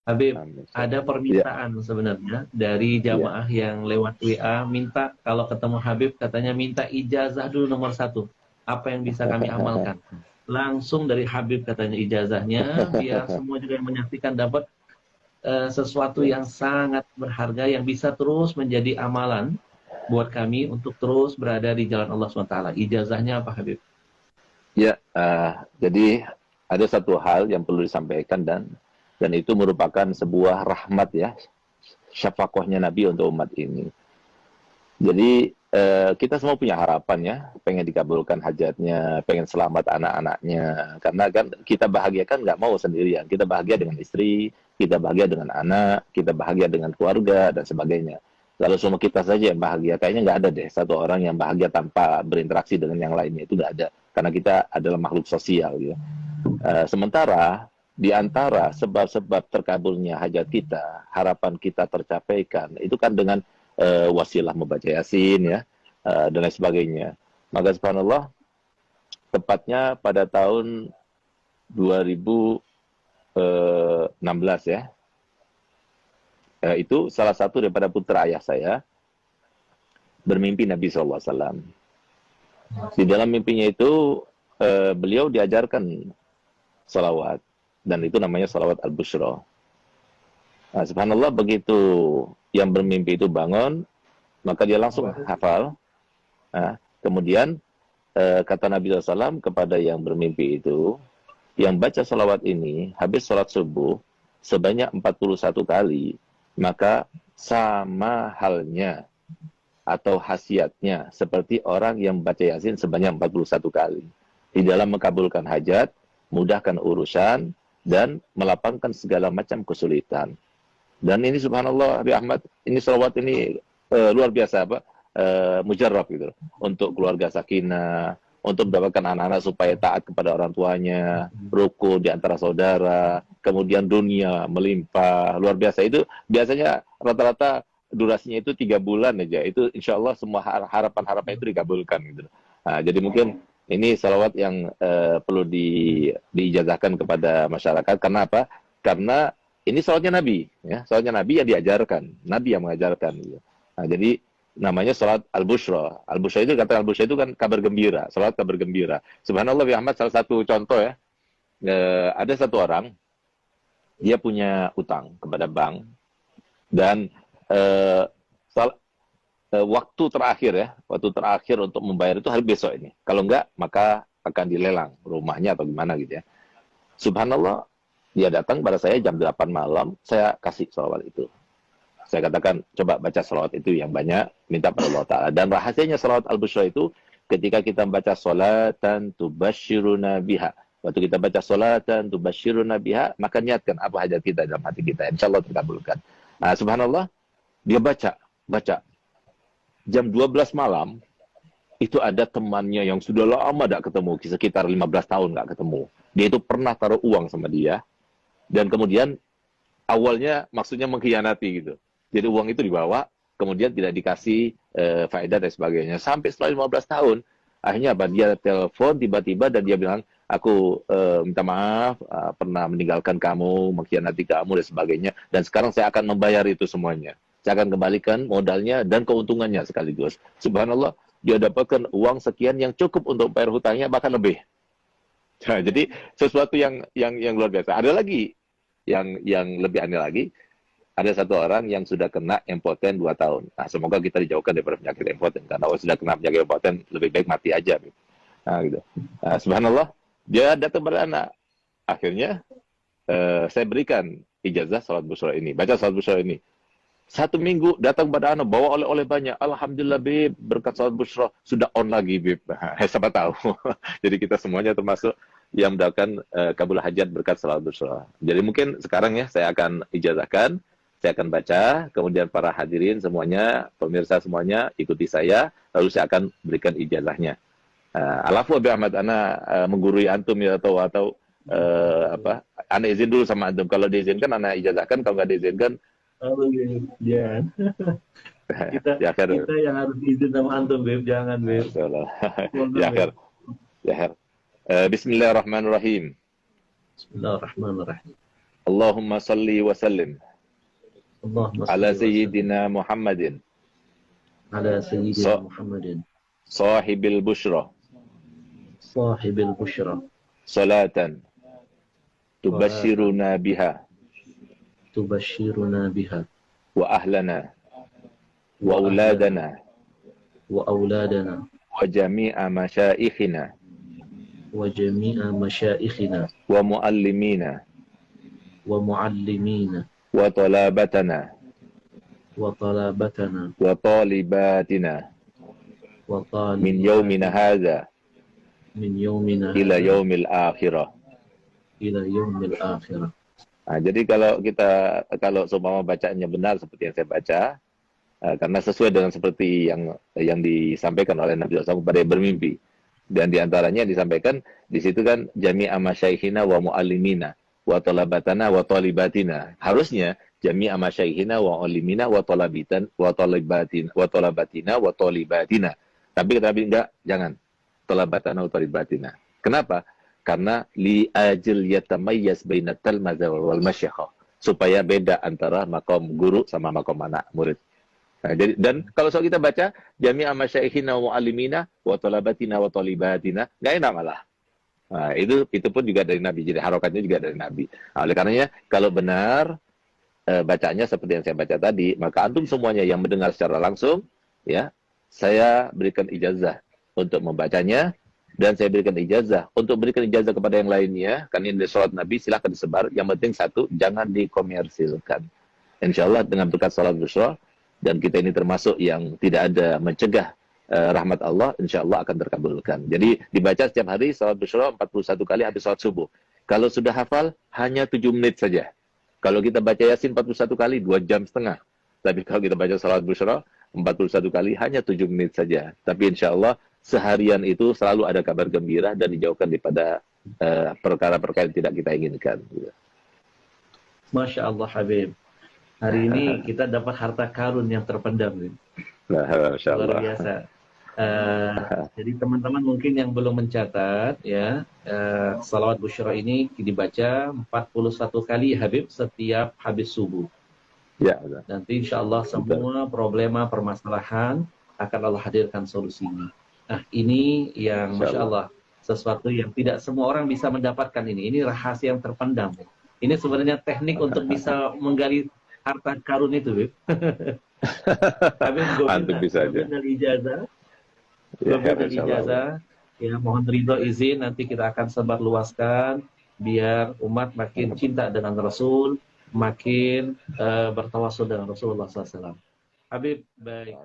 Habib, Amin. ada Ya. permintaan sebenarnya dari Iya. jamaah yang lewat WA minta kalau ketemu Habib katanya minta ijazah dulu nomor satu. Apa yang bisa kami amalkan? Langsung dari Habib katanya ijazahnya, biar semua juga yang menyaksikan dapat sesuatu Ya. yang sangat berharga yang bisa terus menjadi amalan buat kami untuk terus berada di jalan Allah SWT. Ijazahnya apa Habib? Ya, jadi ada satu hal yang perlu disampaikan dan itu merupakan sebuah rahmat ya, syafaqahnya Nabi untuk umat ini. Jadi kita semua punya harapan ya, pengen dikabulkan hajatnya, pengen selamat anak-anaknya. Karena kan kita bahagia kan nggak mau sendirian. Kita bahagia dengan istri, kita bahagia dengan anak, kita bahagia dengan keluarga dan sebagainya. Lalu semua kita saja yang bahagia, kayaknya nggak ada deh satu orang yang bahagia tanpa berinteraksi dengan yang lainnya, itu nggak ada. Karena kita adalah makhluk sosial gitu. Sementara di antara sebab-sebab terkabulnya hajat kita, harapan kita tercapaikan, itu kan dengan wasilah membaca Yasin ya, dan lain sebagainya. Maka subhanallah, tepatnya pada tahun 2016 ya, itu salah satu daripada putra ayah saya bermimpi Nabi SAW. Di dalam mimpinya itu beliau diajarkan salawat, dan itu namanya salawat al-bushra. Nah, subhanallah, begitu yang bermimpi itu bangun, maka dia langsung hafal. Nah, kemudian kata Nabi SAW kepada yang bermimpi itu, yang baca salawat ini habis sholat subuh sebanyak 41 kali, maka sama halnya atau khasiatnya seperti orang yang baca Yasin sebanyak 41 kali. Di dalam mengabulkan hajat, mudahkan urusan, dan melapangkan segala macam kesulitan. Dan ini subhanallah, Habib Ahmad, ini salawat ini luar biasa apa? Mujarrab gitu. Untuk keluarga sakinah, untuk mendapatkan anak-anak supaya taat kepada orang tuanya, rukun di antara saudara, kemudian dunia melimpah, luar biasa. Itu biasanya rata-rata durasinya itu 3 bulan aja. Itu insya Allah semua harapan-harapan itu dikabulkan gitu. Nah, jadi mungkin ini salawat yang perlu diijazahkan kepada masyarakat. Karena apa? Karena ini salawatnya Nabi, ya, salawatnya Nabi yang diajarkan, Nabi yang mengajarkan. Gitu. Nah, jadi namanya salat al-bushra. Al-bushra itu, kata al-bushra itu kan kabar gembira, salat kabar gembira. Subhanallah, Bi Ahmad, salah satu contoh ya, ada satu orang, dia punya utang kepada bank, dan eh, waktu terakhir untuk membayar itu hari besok ini. Kalau enggak, maka akan dilelang rumahnya atau gimana gitu ya. Subhanallah, dia datang pada saya jam 8 malam, saya kasih salawat itu. Saya katakan, coba baca salawat itu yang banyak, minta pada Allah Ta'ala. Dan rahasianya salawat al-bushra itu, ketika kita baca salatan tubashiruna biha. Waktu kita baca salatan tubashiruna biha, maka niatkan apa hajat kita dalam hati kita. Insya Allah terkabulkan. Nah, subhanallah, dia baca. Jam 12 malam, itu ada temannya yang sudah lama tidak ketemu, sekitar 15 tahun nggak ketemu. Dia itu pernah taruh uang sama dia, dan kemudian awalnya maksudnya mengkhianati gitu. Jadi uang itu dibawa, kemudian tidak dikasih faedah dan sebagainya. Sampai setelah 15 tahun, akhirnya apa? Dia telepon tiba-tiba dan dia bilang, aku minta maaf, pernah meninggalkan kamu, mengkhianati kamu dan sebagainya. Dan sekarang saya akan membayar itu semuanya. Saya akan kembalikan modalnya dan keuntungannya sekaligus. Subhanallah, dia dapatkan uang sekian yang cukup untuk bayar hutangnya, bahkan lebih. Nah, jadi sesuatu yang luar biasa. Ada lagi yang lebih aneh lagi, ada satu orang yang sudah kena impoten 2 tahun. Nah, semoga kita dijauhkan daripada penyakit impoten. Karena kalau sudah kena penyakit impoten, lebih baik mati aja. Nah, gitu. Nah, subhanallah, dia datang pada anak. Akhirnya, saya berikan ijazah salat busra ini. Baca salat busra ini. 1 minggu datang pada anak, bawa oleh-oleh banyak. Alhamdulillah, Bib, berkat salat busra. Sudah on lagi, Bib. Siapa tahu. Jadi kita semuanya termasuk yang mendapatkan kabul hajat berkat salat busra. Jadi mungkin sekarang ya, saya akan ijazahkan. Saya akan baca, kemudian para hadirin semuanya, pemirsa semuanya, ikuti saya, lalu saya akan berikan ijazahnya. Alafu Abi Ahmad, ana menggurui antum ya, atau ana izin dulu sama antum. Kalau diizinkan, ana ijazahkan. Kalau nggak diizinkan, Oh, jangan. Kita ya akhir, kita yang harus izin sama antum, Beb. Jangan, Beb. ya Mohon, akhir, Beb. ya akhir. Bismillahirrahmanirrahim. Bismillahirrahmanirrahim. Allahumma salli wa sallim Allahumma ala salli wa sallim sayyidina Muhammadin ala sayyidina Muhammadin sahibil bushra sahibil busyra salatan tubashiruna biha tubashiruna biha wa ahlana wa auladana wa auladana wa jami'a masyaikhina wa jami'a masyaikhina wa muallimina wa muallimina wa talabatana wa talabatana wa talibatina wa min yaumina hadha min yaumina ila yaumil akhirah. ila yaumil akhirah. Nah, jadi kalau seumpama bacanya benar seperti yang saya baca, karena sesuai dengan seperti yang disampaikan oleh Nabi SAW kepada yang bermimpi, dan diantaranya disampaikan di situ kan jami'a masyaikhina wa muallimina wa talabatana wa talibatina. Harusnya jami'a masyaikhina wa muallimina wa talabitan wa talibatina wa talabatina wa talibatina. Tapi enggak, jangan talabatana wa talibatina. Kenapa? Karena li ajil yatamayyaz bainat talmaza wal masyayikh, supaya beda antara makom guru sama makom anak murid. Nah, jadi, dan kalau soal kita baca jami'a masyaikhina wa muallimina wa talabatina wa talibatina, enggak enak malah. Nah, itu pun juga dari Nabi. Jadi harokatnya juga dari Nabi. Nah, oleh karenanya kalau benar bacanya seperti yang saya baca tadi, maka antum semuanya yang mendengar secara langsung, ya, saya berikan ijazah untuk membacanya. Dan saya berikan ijazah untuk berikan ijazah kepada yang lainnya. Karena ini sholat Nabi silahkan disebar. Yang penting satu, jangan dikomersilkan. Insya Allah dengan berkat sholat busyra, dan kita ini termasuk yang tidak ada mencegah rahmat Allah, insya Allah akan terkabulkan. Jadi dibaca setiap hari sholat busyra 41 kali habis sholat subuh. Kalau sudah hafal, hanya 7 menit saja. Kalau kita baca Yasin 41 kali, 2 jam setengah. Tapi kalau kita baca sholat busyra 41 kali, hanya 7 menit saja. Tapi insya Allah seharian itu selalu ada kabar gembira dan dijauhkan daripada perkara-perkara yang tidak kita inginkan. Masya Allah Habib. Hari ini kita dapat harta karun yang terpendam. Nah, Masya Allah. Luar biasa. Jadi teman-teman mungkin yang belum mencatat, ya, salawat busyra ini dibaca 41 kali Habib setiap habis subuh. Ya, betul. Nanti insya Allah semua problema permasalahan akan Allah hadirkan solusinya. Nah, ini yang Masya Allah, sesuatu yang tidak semua orang bisa mendapatkan ini. Ini rahasia yang terpendam. Ini sebenarnya teknik untuk bisa menggali harta karun itu, Bib. Habib, Antum bisa aja. Ijazah. Ijazah. Ya, mohon ridho izin, nanti kita akan sebar luaskan biar umat makin cinta dengan Rasul, makin bertawasul dengan Rasulullah SAW. Habib, baik.